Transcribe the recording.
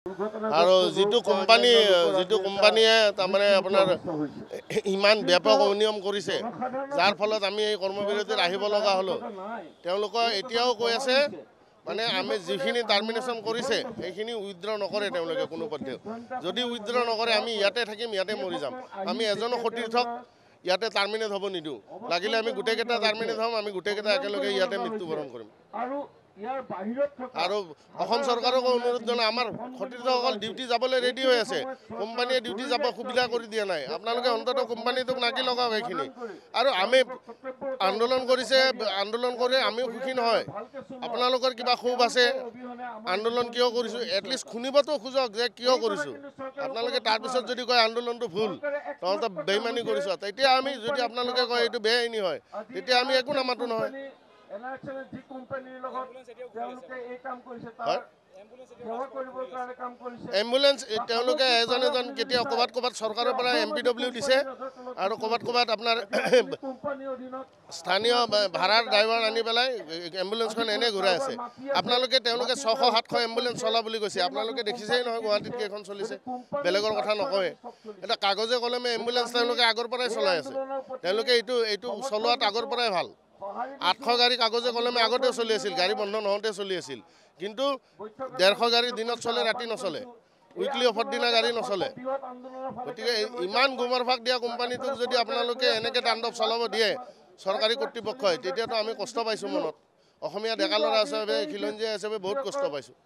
আৰু যিটো কোম্পানীয়ে তাৰমানে আপোনাৰ ইমান ব্যাপক অনিয়ম কৰিছে, যাৰ ফলত আমি এই কৰ্মবিৰতিত আহিব লগা হ'লো। তেওঁলোকে এতিয়াও কৈ আছে মানে আমি যিখিনি টাৰ্মিনেশ্যন কৰিছে সেইখিনি উইথড্ৰ নকৰে তেওঁলোকে কোনো পধ্যেও। যদি উইথড্ৰ নকৰে আমি ইয়াতে থাকিম, ইয়াতে মৰি যাম। আমি এজনো সতীৰ্থক ইয়াতে টাৰ্মিনেট হ'ব নিদিওঁ। লাগিলে আমি গোটেইকেইটা টাৰ্মিনেট হ'ম, আমি গোটেইকেইটা একেলগে ইয়াতে মৃত্যুবৰণ কৰিম। আৰু অসম চৰকাৰকো অনুৰোধ জনাই, আমাৰ সতীৰ্থসকল ডিউটি যাবলৈ ৰেডি হৈ আছে, কোম্পানীয়ে ডিউটি যাব সুবিধা কৰি দিয়া নাই। আপোনালোকে অন্ততঃ কোম্পানীটোক নাকি লগাওক এইখিনি। আৰু আমি আন্দোলন কৰি আমিও সুখী নহয়। আপোনালোকৰ কিবা ক্ষোভ আছে, আন্দোলন কিয় কৰিছোঁ, এটলিষ্ট শুনিবতো খোজক যে কিয় কৰিছোঁ। আপোনালোকে তাৰপিছত যদি কয় আন্দোলনটো ভুল, তহঁতে বেইমানি কৰিছোঁ, তেতিয়া আমি যদি আপোনালোকে কয় এইটো বেআইনী হয়, তেতিয়া আমি একো নামাতো নহয়। এম্বুলেন্স তেওঁলোকে এজন কেতিয়া ক'ৰবাত চৰকাৰৰ পৰা MPW দিছে আৰু ক'ৰবাত আপোনাৰ স্থানীয় ভাড়াৰ ড্ৰাইভাৰ আনি পেলাই এম্বুলেন্সখন এনেই ঘূৰাই আছে। তেওঁলোকে 600-700 এম্বুলেন্স চলা বুলি কৈছে। আপোনালোকে দেখিছেই নহয় গুৱাহাটীত কেইখন চলিছে, বেলেগৰ কথা নকয়। এটা কাগজে কলমে এম্বুলেন্স তেওঁলোকে আগৰ পৰাই চলাই আছে। তেওঁলোকে এইটো চলোৱাত আগৰ পৰাই ভাল। 800 গাড়ী কাগজে কলমে আগতে চলি আছিল, গাড়ী বন্ধ নহওঁতে চলি আছিল। কিন্তু 150 গাড়ী দিনত চলে, ৰাতি নচলে। উইকলি অফৰ দিনা গাড়ী নচলে। গতিকে ইমান গুমৰভাগ দিয়া কোম্পানীটোক যদি আপোনালোকে এনেকৈ তাণ্ডৱ চলাব দিয়ে চৰকাৰী কৰ্তৃপক্ষই, তেতিয়াতো আমি কষ্ট পাইছোঁ মনত। অসমীয়া ডেকা ল'ৰা হিচাপে, খিলঞ্জীয়া হিচাপে বহুত কষ্ট পাইছোঁ।